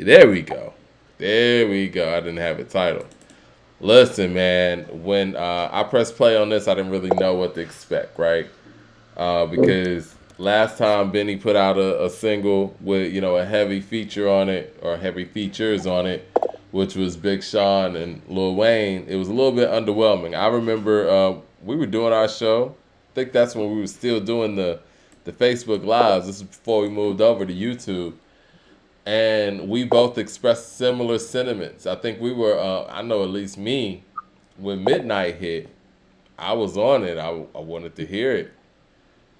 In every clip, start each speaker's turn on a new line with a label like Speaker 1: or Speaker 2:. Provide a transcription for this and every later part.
Speaker 1: There we go. There we go. I didn't have it titled. Listen, man, when I pressed play on this, I didn't really know what to expect, right? Because last time Benny put out a single with a heavy feature on it or heavy features on it, which was Big Sean and Lil Wayne. It was a little bit underwhelming. I remember we were doing our show. I think that's when we were still doing the Facebook lives. This is before we moved over to YouTube, and we both expressed similar sentiments. I think we were. I know at least me when Midnight hit. I was on it. I wanted to hear it,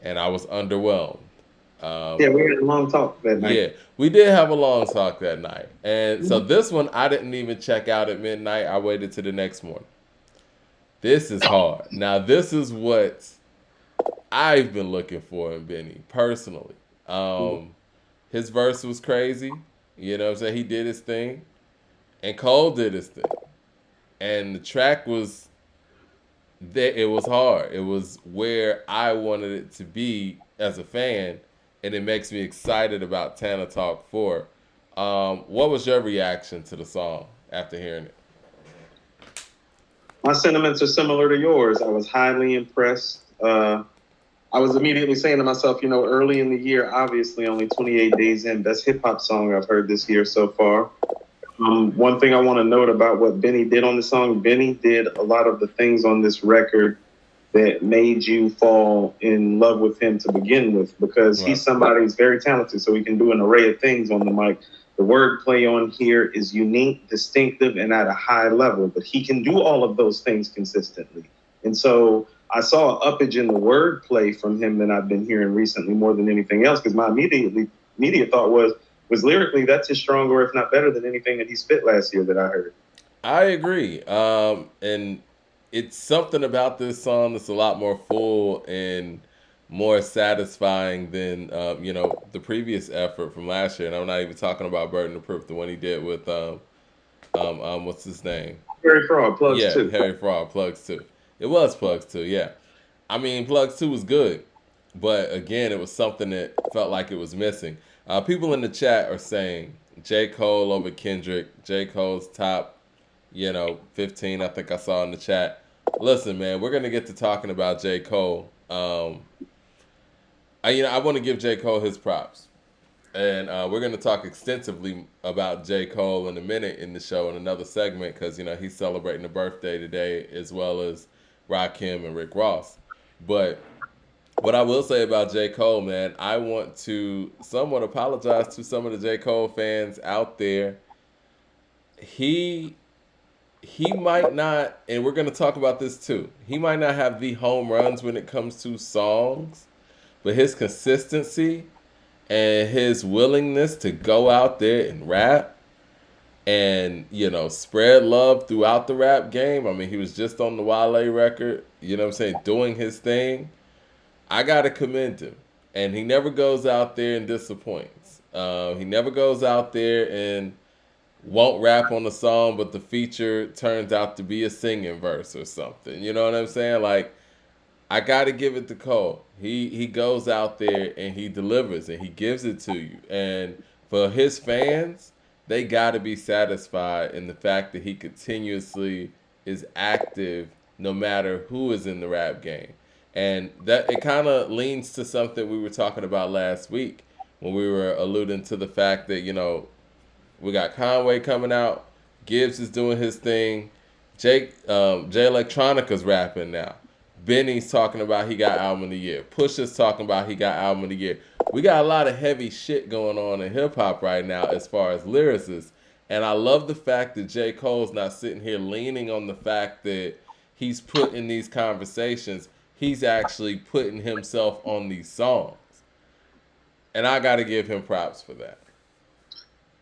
Speaker 1: and I was underwhelmed.
Speaker 2: Yeah,
Speaker 1: Um,
Speaker 2: we had a long talk that night.
Speaker 1: yeah, we did have a long talk that night, and so this one I didn't even check out at midnight. I waited to the next morning. This is hard. Now this is what I've been looking for in Benny personally. Um, his verse was crazy. You know what I'm saying? He did his thing, and Cole did his thing, and the track was that it was hard. It was where I wanted it to be as a fan, and it makes me excited about Tana Talk 4. What was your reaction to the song after hearing it?
Speaker 2: My sentiments are similar to yours. I was highly impressed. I was immediately saying to myself, early in the year, obviously only 28 days in, best hip hop song I've heard this year so far. One thing I want to note about what Benny did on the song, Benny did a lot of the things on this record that made you fall in love with him to begin with, because
Speaker 1: Right.
Speaker 2: he's somebody who's very talented, so he can do an array of things on the mic. The wordplay on here is unique, distinctive, and at a high level, but he can do all of those things consistently. And so I saw an uppage in the wordplay from him that I've been hearing recently more than anything else, because my immediate thought was lyrically, that's his stronger, if not better than anything that he spit last year that I heard.
Speaker 1: I agree. And it's something about this song that's a lot more full and more satisfying than the previous effort from last year. And I'm not even talking about Burden of Proof, the one he did with what's his name?
Speaker 2: Very fraud, plugs
Speaker 1: Yeah,
Speaker 2: too.
Speaker 1: Harry Fraud, Plugs 2. It was Plugs 2, yeah. I mean, Plugs 2 was good, but again, it was something that felt like it was missing. People in the chat are saying J. Cole over Kendrick. J. Cole's top, 15, I think I saw in the chat. Listen, man, we're going to get to talking about J. Cole. I want to give J. Cole his props. And we're going to talk extensively about J. Cole in a minute in the show in another segment because, he's celebrating a birthday today as well as Rakim and Rick Ross. But what I will say about J. Cole, man, I want to somewhat apologize to some of the J. Cole fans out there. He he might not, and we're going to talk about this too. He might not have the home runs when it comes to songs, but his consistency and his willingness to go out there and rap and spread love throughout the rap game. I mean, he was just on the Wale record, what I'm saying, doing his thing. I gotta commend him, and he never goes out there and disappoints. He never goes out there and won't rap on the song, but the feature turns out to be a singing verse or something. You know what I'm saying? Like, I gotta give it to Cole. He goes out there and he delivers and he gives it to you. And for his fans, they gotta be satisfied in the fact that he continuously is active no matter who is in the rap game. And that it kind of leans to something we were talking about last week when we were alluding to the fact that we got Conway coming out, Gibbs is doing his thing, Jay Electronica's rapping now. Benny's talking about he got album of the year. Pusha's talking about he got album of the year. We got a lot of heavy shit going on in hip hop right now as far as lyricists. And I love the fact that J. Cole's not sitting here leaning on the fact that he's put in these conversations. He's actually putting himself on these songs. And I got to give him props for that.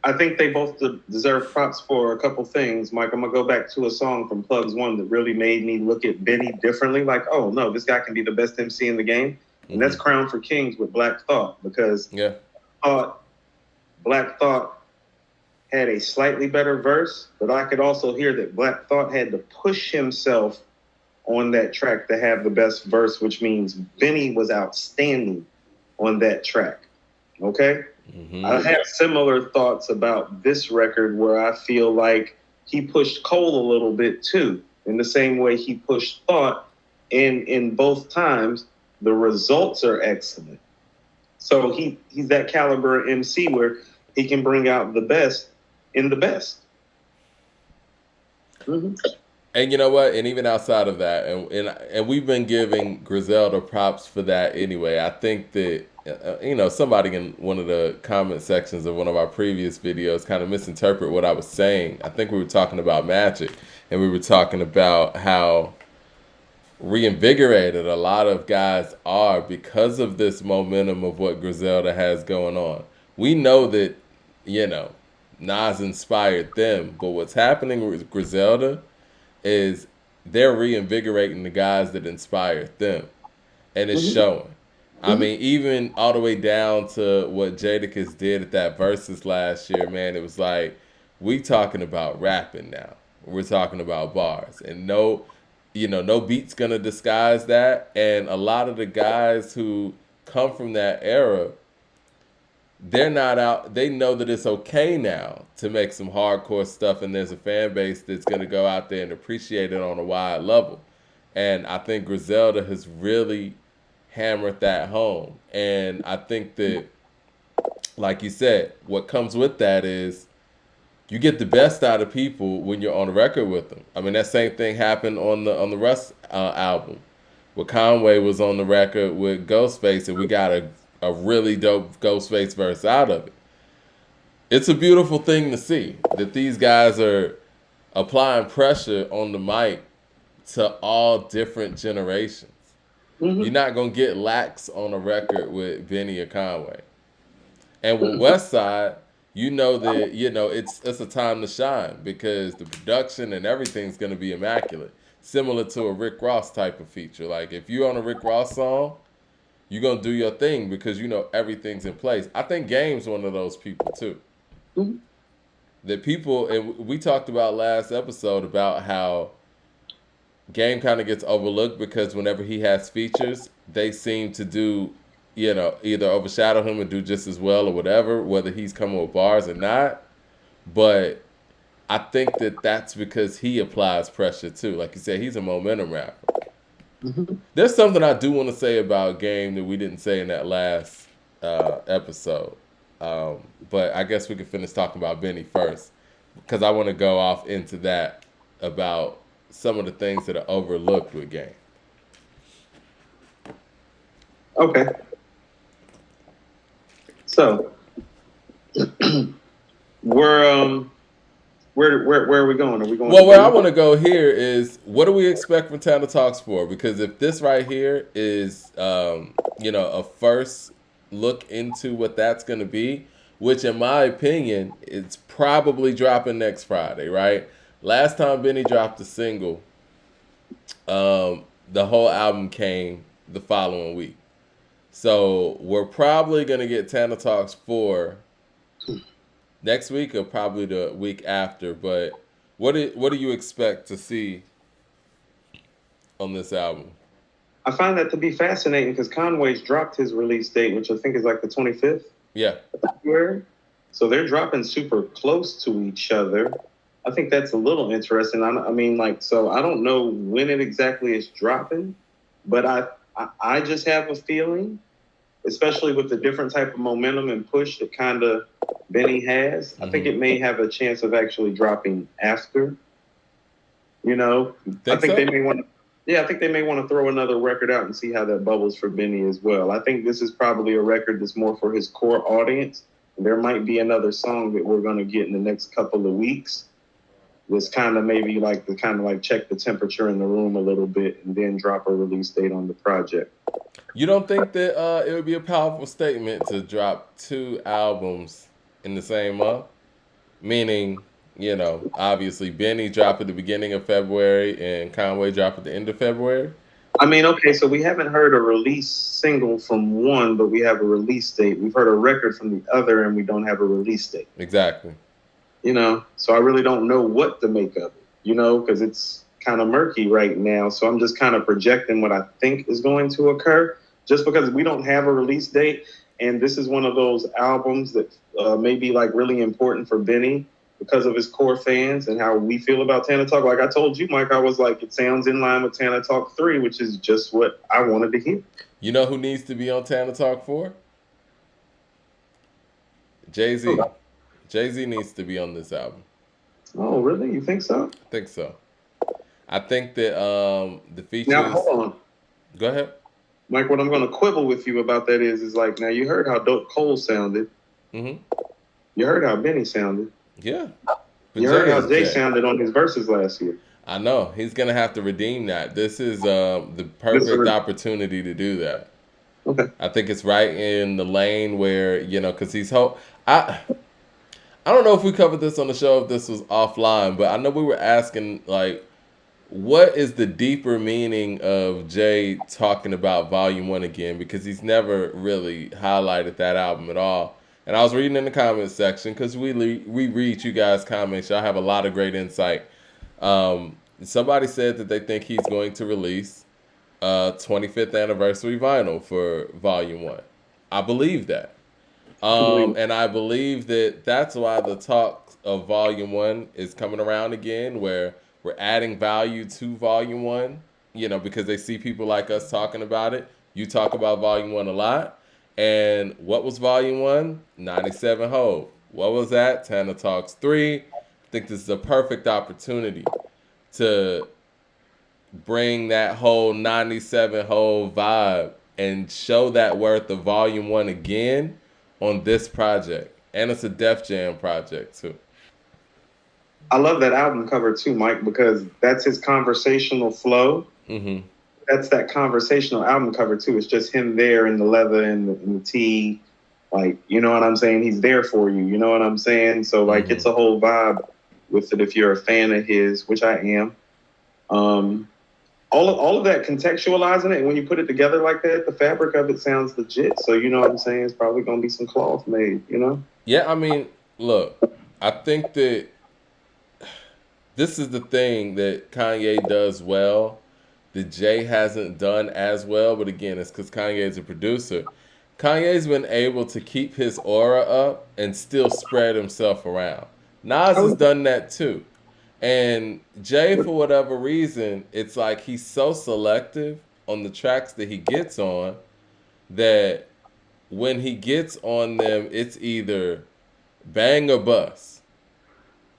Speaker 2: I think they both deserve props for a couple things. Mike, I'm going to go back to a song from Plugs One that really made me look at Benny differently. Like, oh, no, this guy can be the best MC in the game. And that's
Speaker 1: Mm-hmm.
Speaker 2: Crown for Kings with Black Thought, because
Speaker 1: Yeah.
Speaker 2: thought Black Thought had a slightly better verse, but I could also hear that Black Thought had to push himself on that track to have the best verse, which means Benny was outstanding on that track. Okay? I have similar thoughts about this record where I feel like he pushed Cole a little bit too, in the same way he pushed Thought. And in both times, the results are excellent. So he's that caliber MC where he can bring out the best in the best. Mm-hmm.
Speaker 1: And you know what? And even outside of that, and we've been giving Griselda props for that anyway. I think that somebody in one of the comment sections of one of our previous videos kind of misinterpret what I was saying. I think we were talking about Magic, and we were talking about how reinvigorated a lot of guys are because of this momentum of what Griselda has going on. We know that Nas inspired them, but what's happening with Griselda is they're reinvigorating the guys that inspired them, and it's showing. I mean, even all the way down to what Jadakiss did at that Versus last year, man, it was like, we talking about rapping now. We're talking about bars, and no beat's gonna disguise that. And a lot of the guys who come from that era, they're not out. They know that it's okay now to make some hardcore stuff, and there's a fan base that's going to go out there and appreciate it on a wide level. And I think Griselda has really hammered that home. And I think that, like you said, what comes with that is you get the best out of people when you're on the record with them. I mean, that same thing happened on the Russ album, where Conway was on the record with Ghostface, and we got a really dope Ghostface verse out of it. It's a beautiful thing to see that these guys are applying pressure on the mic to all different generations. You're not going to get lax on a record with Benny or Conway. And with Westside, that it's a time to shine because the production and everything's going to be immaculate. Similar to a Rick Ross type of feature. Like if you're on a Rick Ross song, you're going to do your thing because everything's in place. I think Game's one of those people too. That people, and we talked about last episode about how Game kind of gets overlooked because whenever he has features, they seem to do, either overshadow him and do just as well or whatever, whether he's coming with bars or not. But I think that that's because he applies pressure too. Like you said, he's a momentum rapper. There's something I do want to say about Game that we didn't say in that last episode. But I guess we can finish talking about Benny first, because I want to go off into that about some of the things that are overlooked with Game.
Speaker 2: Okay. So, where are we going? Are we going?
Speaker 1: Well, where I want to go here is, what do we expect from Tana Talks 4? Because if this right here is, a first look into what that's going to be, which in my opinion, it's probably dropping next Friday, right? Last time Benny dropped a single, the whole album came the following week. So we're probably going to get Tana Talks 4 next week or probably the week after. But what do you expect to see on this album?
Speaker 2: I find that to be fascinating because Conway's dropped his release date, which I think is like the 25th.
Speaker 1: Yeah.
Speaker 2: February. So they're dropping super close to each other. I think that's a little interesting. So I don't know when it exactly is dropping, but I just have a feeling, especially with the different type of momentum and push that kind of Benny has, I think it may have a chance of actually dropping after. I think they may want to. Yeah, I think they may want to throw another record out and see how that bubbles for Benny as well. I think this is probably a record that's more for his core audience. There might be another song that we're going to get in the next couple of weeks. That's kind of maybe like check the temperature in the room a little bit and then drop a release date on the project.
Speaker 1: You don't think that it would be a powerful statement to drop 2 albums in the same month? Meaning, obviously Benny dropped at the beginning of February and Conway dropped at the end of February?
Speaker 2: I mean, okay, so we haven't heard a release single from one, but we have a release date. We've heard a record from the other, and we don't have a release date.
Speaker 1: Exactly.
Speaker 2: So I really don't know what to make of it, because it's kind of murky right now. So I'm just kind of projecting what I think is going to occur, just because we don't have a release date. and this is one of those albums that may be like really important for Benny because of his core fans and how we feel about Tana Talk. Like I told you, Mike, I was like, it sounds in line with Tana Talk 3, which is just what I wanted to hear.
Speaker 1: You know who needs to be on Tana Talk 4? Jay-Z. Jay-Z needs to be on this album.
Speaker 2: Oh, really? You think so?
Speaker 1: I think so. I think that the features.
Speaker 2: Now, hold on.
Speaker 1: Go ahead.
Speaker 2: Mike, what I'm going to quibble with you about that is like, now you heard how dope Cole sounded.
Speaker 1: Mm-hmm.
Speaker 2: You heard how Benny sounded.
Speaker 1: Yeah. But
Speaker 2: you heard how Jay sounded on his verses last year.
Speaker 1: I know. He's going to have to redeem that. This is the perfect opportunity to do that.
Speaker 2: Okay.
Speaker 1: I think it's right in the lane where, you know, because he's I don't know if we covered this on the show, if this was offline, but I know we were asking, like, what is the deeper meaning of Jay talking about Volume 1 again? Because he's never really highlighted that album at all. And I was reading in the comments section, because we read you guys' comments. Y'all have a lot of great insight. Somebody said that they think he's going to release 25th anniversary vinyl for Volume 1. I believe that. And I believe that that's why the talk of Volume 1 is coming around again, where we're adding value to Volume 1, you know, because they see people like us talking about it. You talk about Volume 1 a lot. And what was Volume 1? 97 Hove. What was that? Tana Talks 3. I think this is a perfect opportunity to bring that whole 97 Hove vibe and show that worth of Volume 1 again on this project. And it's a Def Jam project, too.
Speaker 2: I love that album cover too, Mike, because that's his conversational flow.
Speaker 1: Mm-hmm.
Speaker 2: That's that conversational album cover too. It's just him there in the leather and the tee, like, you know what I'm saying? He's there for you. You know what I'm saying? So like, it's a whole vibe with it. If you're a fan of his, which I am, all of that contextualizing it, when you put it together like that, the fabric of it sounds legit. So you know what I'm saying? It's probably gonna be some cloth made. You know?
Speaker 1: Yeah, I mean, look, I think that this is the thing that Kanye does well, that Jay hasn't done as well. But again, it's because Kanye is a producer. Kanye's been able to keep his aura up and still spread himself around. Nas has done that too. And Jay, for whatever reason, it's like he's so selective on the tracks that he gets on that when he gets on them, it's either bang or bust.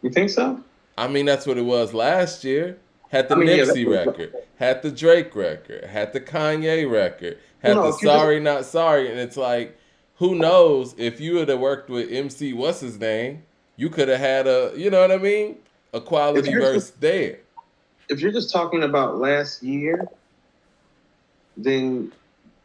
Speaker 2: You think so?
Speaker 1: I mean, that's what it was last year. Had the Nipsey record, had the Drake record, had the Kanye record, had the Sorry Not Sorry. And it's like, who knows, if you would have worked with MC, what's his name, you could have had a, you know what I mean? A quality verse there.
Speaker 2: If you're just talking about last year, then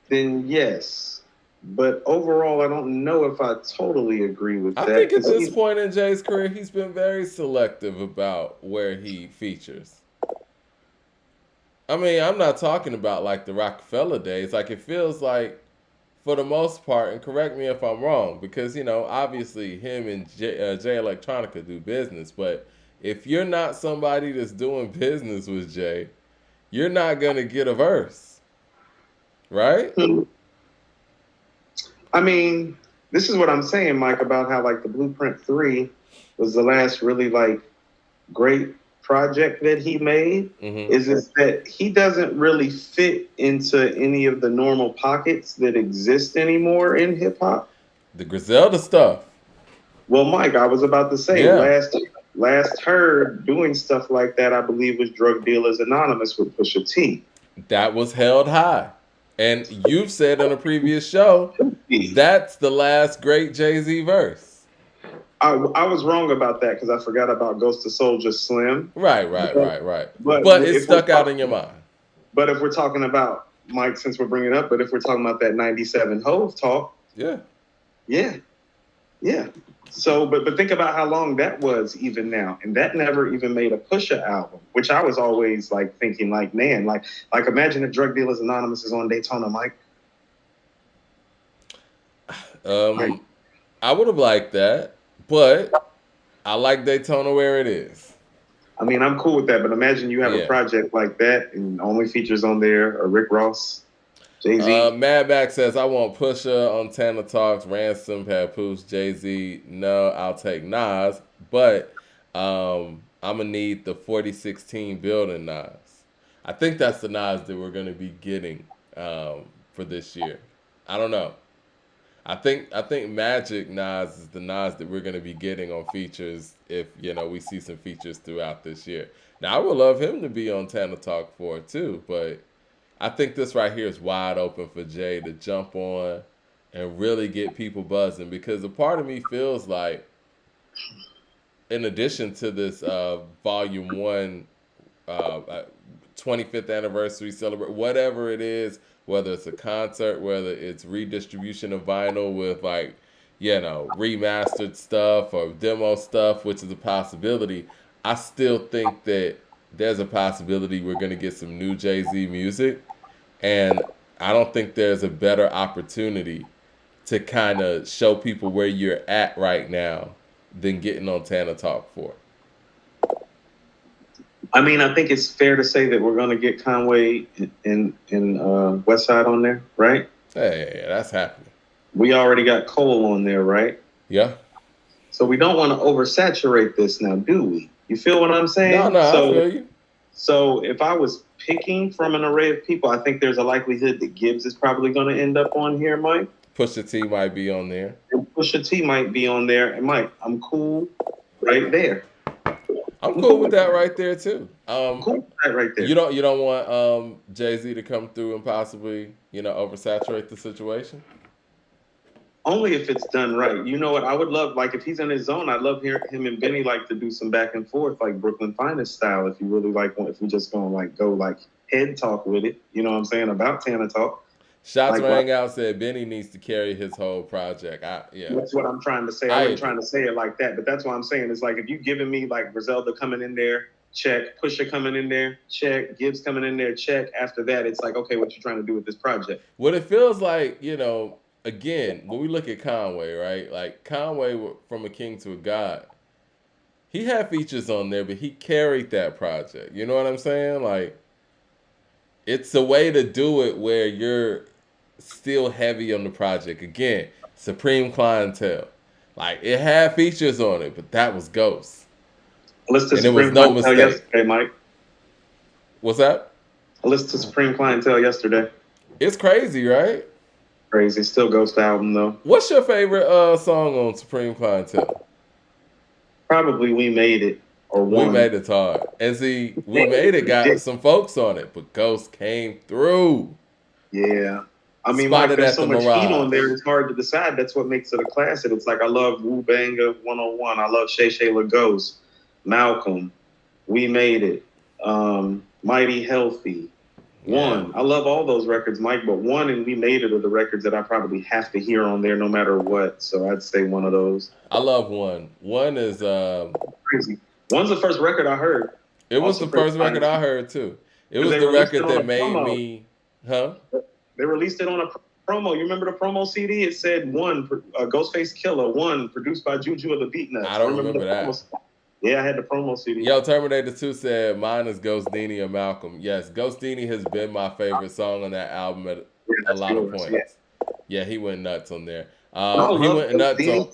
Speaker 2: yes. But overall, I don't know if I totally agree with that.
Speaker 1: I think at this point in Jay's career, he's been very selective about where he features. I mean, I'm not talking about like the Rockefeller days. Like, it feels like, for the most part, and correct me if I'm wrong, because, you know, obviously him and Jay Electronica do business, but if you're not somebody that's doing business with Jay, you're not going to get a verse. Right?
Speaker 2: I mean, this is what I'm saying, Mike, about how like the Blueprint 3 was the last really like great project that he made. Is that he doesn't really fit into any of the normal pockets that exist anymore in hip hop.
Speaker 1: The Griselda stuff.
Speaker 2: Well, Mike, I was about to say last heard doing stuff like that, I believe, was Drug Dealers Anonymous with Pusha T.
Speaker 1: That was held high. And you've said on a previous show, that's the last great Jay-Z verse.
Speaker 2: I was wrong about that because I forgot about Ghost of Soulja Slim.
Speaker 1: Right. But it stuck out in your mind.
Speaker 2: But if we're talking about, Mike, since we're bringing it up, but if we're talking about that 97 Hove talk. Yeah. So, but think about how long that was even now. And that never even made a Pusha album, which I was always like thinking like, man, like imagine if Drug Dealers Anonymous is on Daytona, Mike.
Speaker 1: I would have liked that, but I like Daytona where it is.
Speaker 2: I mean, I'm cool with that, but imagine you have a project like that and only features on there are Rick Ross. Jay-Z.
Speaker 1: Mad Max says, I want Pusha on Tana Talks, Ransom, Papoose, Jay-Z. No, I'll take Nas, but I'm going to need the 4016 building Nas. I think that's the Nas that we're going to be getting for this year. I don't know. I think Magic Nas is the Nas that we're going to be getting on features if, we see some features throughout this year. Now, I would love him to be on Tana Talk 4 too, but I think this right here is wide open for Jay to jump on and really get people buzzing, because a part of me feels like, in addition to this Volume 1 25th anniversary celebrate, whatever it is, whether it's a concert, whether it's redistribution of vinyl with remastered stuff or demo stuff, which is a possibility, I still think that there's a possibility we're going to get some new Jay-Z music. And I don't think there's a better opportunity to kind of show people where you're at right now than getting on Tana Talk 4.
Speaker 2: I mean, I think it's fair to say that we're going to get Conway and Westside on there, right?
Speaker 1: Hey, that's happening.
Speaker 2: We already got Cole on there, right?
Speaker 1: Yeah.
Speaker 2: So we don't want to oversaturate this now, do we? You feel what I'm saying?
Speaker 1: No, I feel you.
Speaker 2: So if I was picking from an array of people, I think there's a likelihood that Gibbs is probably going to end up on here, Mike.
Speaker 1: Pusha T might be on there.
Speaker 2: And Pusha T might be on there. And Mike, I'm cool right there.
Speaker 1: I'm cool with that right there too.
Speaker 2: Cool with that right there.
Speaker 1: You don't want Jay-Z to come through and possibly oversaturate the situation?
Speaker 2: Only if it's done right. You know what? I would love, like, if he's in his zone, I'd love hear him and Benny to do some back and forth, like Brooklyn Finest style. If you really if we just gonna go head talk with it, you know what I'm saying, about Tana Talk.
Speaker 1: Shots rang out, said Benny needs to carry his whole project.
Speaker 2: That's what I'm trying to say. I wasn't trying to say it like that, but that's what I'm saying. It's like, if you giving me Griselda coming in there, check. Pusha coming in there, check. Gibbs coming in there, check. After that, it's like, okay, what you trying to do with this project?
Speaker 1: What it feels like, again, when we look at Conway, right? Like, Conway, from a king to a god, he had features on there, but he carried that project. You know what I'm saying? Like, it's a way to do it where you're still heavy on the project. Again, Supreme Clientele. Like, it had features on it, but that was Ghost.
Speaker 2: I listened to
Speaker 1: and
Speaker 2: Supreme
Speaker 1: it was no
Speaker 2: Clientele
Speaker 1: mistake.
Speaker 2: Yesterday, Mike.
Speaker 1: What's that?
Speaker 2: I listened to Supreme Clientele yesterday.
Speaker 1: It's crazy, right?
Speaker 2: Crazy. Still Ghost album, though.
Speaker 1: What's your favorite song on Supreme Clientele?
Speaker 2: Probably We Made It. Or One.
Speaker 1: We Made It hard. And see, We Made It got some folks on it, but Ghost came through.
Speaker 2: Yeah. I mean,
Speaker 1: Spotted
Speaker 2: Mike, there's
Speaker 1: at
Speaker 2: so
Speaker 1: the
Speaker 2: much
Speaker 1: Mirage.
Speaker 2: heat on there, it's hard to decide. That's what makes it a classic. It's like, I love Wu Banga 101. I love Shay Shay Lagos, Malcolm, We Made It, Mighty Healthy, One. I love all those records, Mike, but One and We Made It are the records that I probably have to hear on there no matter what. So I'd say one of those.
Speaker 1: I love One. One is
Speaker 2: crazy. One's the first record I heard.
Speaker 1: It was the first record I heard too. It was the record that made me,
Speaker 2: They released it on a promo. You remember the promo CD? It said One, Ghostface Killer, One, produced by Juju of the Beatnuts.
Speaker 1: I don't remember that.
Speaker 2: Yeah, I had the promo CD.
Speaker 1: Yo, Terminator 2 said mine is Ghostini or Malcolm. Yes, Ghostini has been my favorite song on that album at a lot of points. Yeah, he went nuts on there. He went nuts on.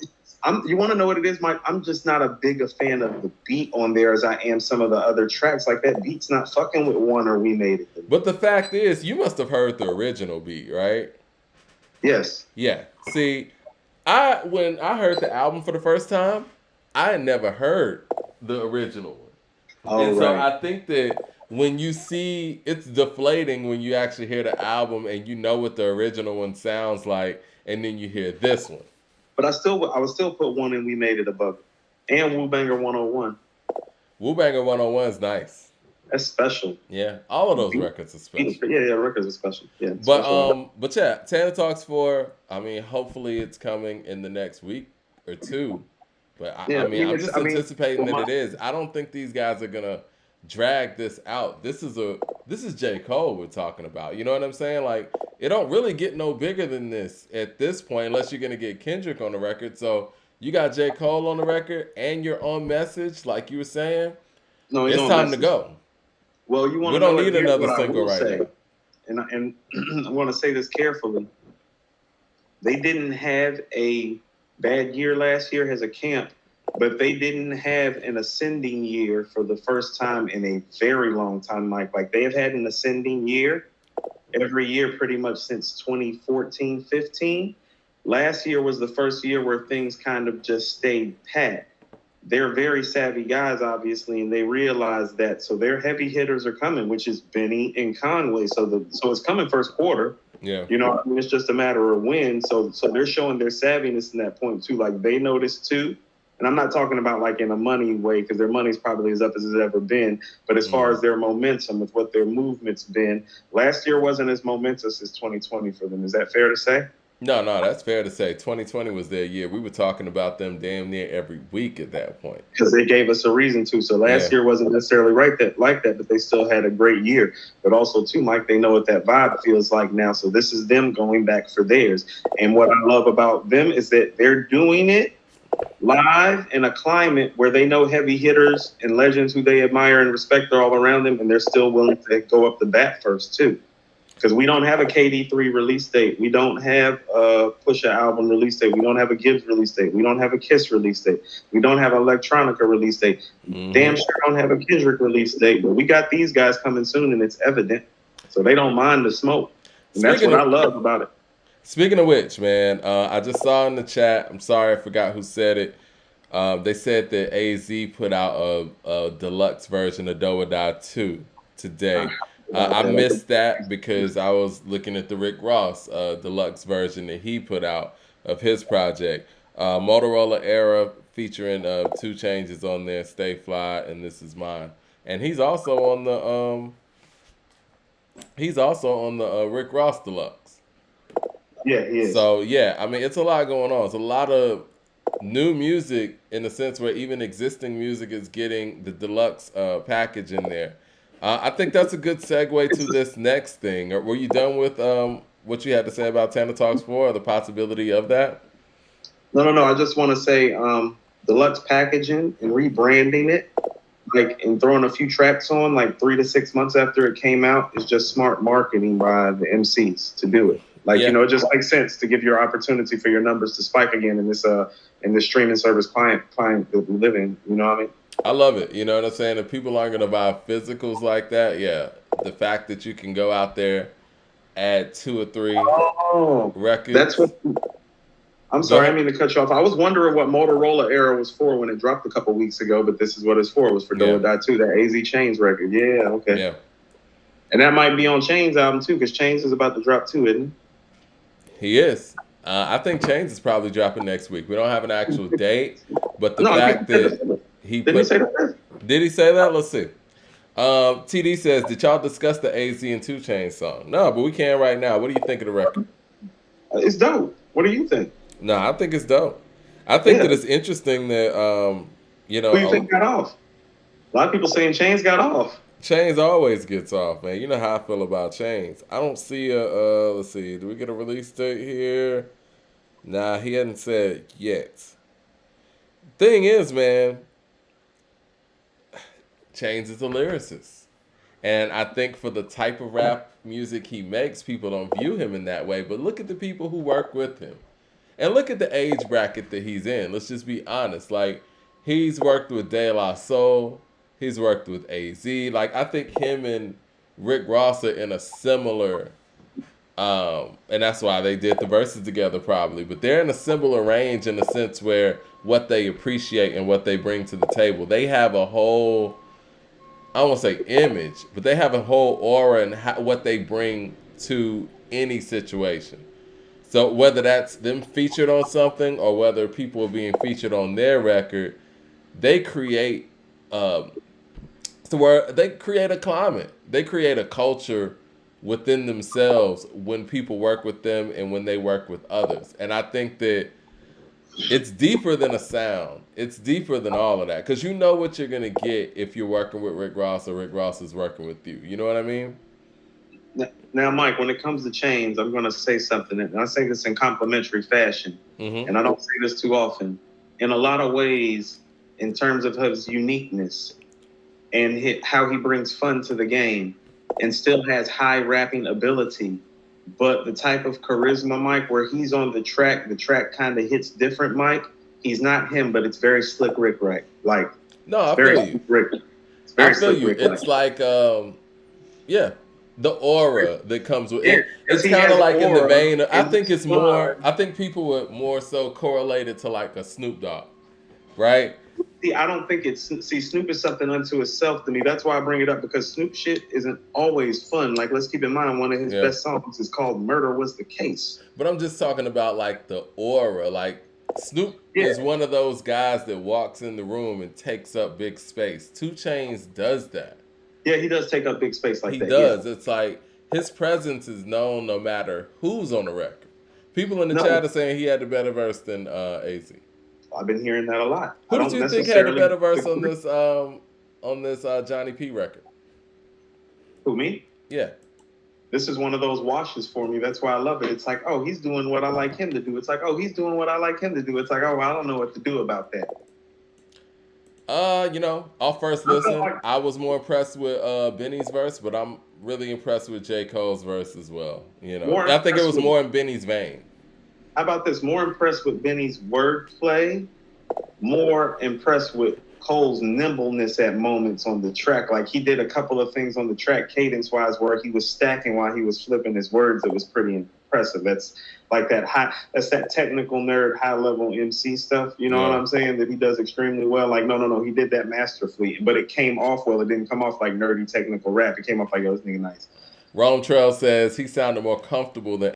Speaker 2: You want to know what it is, Mike? I'm just not a big a fan of the beat on there as I am some of the other tracks. Like, that beat's not fucking with One or We Made It.
Speaker 1: But the fact is, you must have heard the original beat, right?
Speaker 2: Yes.
Speaker 1: Yeah. See, when I heard the album for the first time, I had never heard the original one.
Speaker 2: Oh,
Speaker 1: and so I think that when you see, it's deflating when you actually hear the album and you know what the original one sounds like, and then you hear this one.
Speaker 2: But I would still put One and We Made It above it. And Wu Banger 101.
Speaker 1: Wu Banger 101 is nice.
Speaker 2: That's special.
Speaker 1: Yeah, all of those records are special.
Speaker 2: Yeah, records are special. Yeah.
Speaker 1: But yeah, Tana Talks 4, I mean, hopefully it's coming in the next week or two. But I'm just anticipating that it is. I don't think these guys are gonna drag this out. This is J. Cole we're talking about. You know what I'm saying? Like, it don't really get no bigger than this at this point, unless you're gonna get Kendrick on the record. So you got J. Cole on the record and you're on Message, like you were saying. No, it's time to go.
Speaker 2: Well, we
Speaker 1: don't need another single right now.
Speaker 2: and I want to say this carefully, they didn't have a bad year last year as a camp, but they didn't have an ascending year for the first time in a very long time, Mike. Like they have had an ascending year every year pretty much since 2014, 15. Last year was the first year where things kind of just stayed pat. They're very savvy guys, obviously, and they realize that. So their heavy hitters are coming, which is Benny and Conway. So it's coming first quarter.
Speaker 1: Yeah.
Speaker 2: You know, I mean, it's just a matter of when. So they're showing their savviness in that point too. Like they noticed too. And I'm not talking about like in a money way because their money's probably as up as it's ever been. But as far as their momentum with what their movement's been, last year wasn't as momentous as 2020 for them. Is that fair to say?
Speaker 1: No, that's fair to say. 2020 was their year. We were talking about them damn near every week at that point.
Speaker 2: Because they gave us a reason to. So last year wasn't necessarily like that, but they still had a great year. But also, too, Mike, they know what that vibe feels like now. So this is them going back for theirs. And what I love about them is that they're doing it live in a climate where they know heavy hitters and legends who they admire and respect are all around them, and they're still willing to go up the bat first, too. Because we don't have a KD3 release date. We don't have a Pusha album release date. We don't have a Gibbs release date. We don't have a Kiss release date. We don't have an Electronica release date. Damn sure don't have a Kendrick release date. But we got these guys coming soon, and it's evident. So they don't mind the smoke. And that's what I love about it.
Speaker 1: Speaking of which, man, I just saw in the chat, I'm sorry I forgot who said it. They said that AZ put out a deluxe version of Do or Die 2 today. I missed that because I was looking at the Rick Ross deluxe version that he put out of his project. Motorola Era featuring 2 Chainz on there, Stay Fly and This Is Mine. And he's also on the Rick Ross deluxe.
Speaker 2: Yeah, he is.
Speaker 1: So yeah, I mean it's a lot going on. It's a lot of new music in the sense where even existing music is getting the deluxe package in there. I think that's a good segue to this next thing. Were you done with what you had to say about Tana Talks 4 or the possibility of that?
Speaker 2: No. I just want to say deluxe packaging and rebranding it, like and throwing a few tracks on like 3 to 6 months after it came out is just smart marketing by the MCs to do it. Like, you know, it just makes sense to give your opportunity for your numbers to spike again in this streaming service client that we live in. You know what I mean?
Speaker 1: I love it. You know what I'm saying? If people aren't going to buy physicals like that, yeah. The fact that you can go out there, add 2 or 3 records.
Speaker 2: That's what. I'm sorry, I didn't mean to cut you off. I was wondering what Motorola Era was for when it dropped a couple weeks ago, but this is what it's for. It was for Do or Die 2, that AZ Chainz record. Yeah, okay.
Speaker 1: Yeah.
Speaker 2: And that might be on Chainz album too, because Chainz is about to drop too, isn't he?
Speaker 1: He is. I think Chainz is probably dropping next week. We don't have an actual date, but the fact that
Speaker 2: did he say that?
Speaker 1: Did he say that? Let's see. TD says, did y'all discuss the AZ and 2 Chainz song? No, but we can right now. What do you think of the record?
Speaker 2: It's dope. What do you think?
Speaker 1: No, I think it's dope. I think that it's interesting that, you know.
Speaker 2: Who do you think got off? A lot of people saying Chainz got off.
Speaker 1: Chainz always gets off, man. You know how I feel about Chainz. I don't see let's see, do we get a release date here? Nah, he hasn't said yet. Thing is, man, Chainz is a lyricist. And I think for the type of rap music he makes, people don't view him in that way. But look at the people who work with him. And look at the age bracket that he's in. Let's just be honest. Like, he's worked with De La Soul. He's worked with AZ. Like, I think him and Rick Ross are in a similar, and that's why they did the verses together probably. But they're in a similar range in the sense where what they appreciate and what they bring to the table. They have a whole, I won't say image, but they have a whole aura and what they bring to any situation. So whether that's them featured on something or whether people are being featured on their record, they create they create a climate. They create a culture within themselves when people work with them and when they work with others. And I think that it's deeper than a sound. It's deeper than all of that. Because you know what you're going to get if you're working with Rick Ross or Rick Ross is working with you. You know what I mean?
Speaker 2: Now, Mike, when it comes to Chainz, I'm going to say something. And I say this in complimentary fashion. Mm-hmm. And I don't say this too often. In a lot of ways, in terms of his uniqueness and how he brings fun to the game, and still has high rapping ability. But the type of charisma, Mike, where he's on the track kind of hits different, Mike. He's not him, but it's very slick Rick, right? Like,
Speaker 1: No,
Speaker 2: it's
Speaker 1: I
Speaker 2: very
Speaker 1: feel you.
Speaker 2: slick Rick. It's
Speaker 1: I
Speaker 2: very
Speaker 1: feel
Speaker 2: slick
Speaker 1: you.
Speaker 2: Rick, like.
Speaker 1: It's like yeah, the aura that comes with
Speaker 2: Yeah,
Speaker 1: it.
Speaker 2: because
Speaker 1: It's
Speaker 2: he
Speaker 1: kind of
Speaker 2: has
Speaker 1: like in the
Speaker 2: aura
Speaker 1: vein of, I
Speaker 2: and
Speaker 1: think
Speaker 2: he's
Speaker 1: it's more,
Speaker 2: fun.
Speaker 1: I think people would more so correlate it to like a Snoop Dogg, right?
Speaker 2: See, I don't think it's see Snoop is something unto itself to me. That's why I bring it up because Snoop shit isn't always fun. Like let's keep in mind one of his
Speaker 1: Yeah.
Speaker 2: best songs is called "Murder Was the Case."
Speaker 1: But I'm just talking about like the aura. Like Snoop
Speaker 2: Yeah,
Speaker 1: is one of those guys that walks in the room and takes up big space. Two Chains does that.
Speaker 2: yeah, he does take up big space like
Speaker 1: He
Speaker 2: that. Yeah,
Speaker 1: does. It's like his presence is known no matter who's on the record. People in the
Speaker 2: no,
Speaker 1: chat are saying he had the better verse than AZ.
Speaker 2: I've been hearing that a lot. I
Speaker 1: Who did
Speaker 2: don't
Speaker 1: you think had the
Speaker 2: necessarily
Speaker 1: better verse
Speaker 2: agree.
Speaker 1: on this Johnny P record?
Speaker 2: Who me?
Speaker 1: Yeah.
Speaker 2: This is one of those washes for me. That's why I love it. It's like, oh, he's doing what I like him to do. It's like, oh, he's doing what I like him to do. It's like, oh, I don't know what to do about that.
Speaker 1: Off first
Speaker 2: I feel
Speaker 1: listen,
Speaker 2: like
Speaker 1: I was more impressed with Benny's verse, but I'm really impressed with J. Cole's verse as well.
Speaker 2: more
Speaker 1: I think it
Speaker 2: impressed
Speaker 1: was
Speaker 2: with.
Speaker 1: more in Benny's vein.
Speaker 2: How about this? More impressed with Benny's wordplay. More impressed with Cole's nimbleness at moments on the track. Like he did a couple of things on the track cadence wise where he was stacking while he was flipping his words. It was pretty impressive. That's like that's that technical nerd high level MC stuff. You know what
Speaker 1: Yeah.
Speaker 2: I'm saying? That he does extremely well. Like, no. He did that masterfully, but it came off well. It didn't come off like nerdy technical rap. It came off like, yo, this nigga nice.
Speaker 1: Rome Trail says he sounded more comfortable than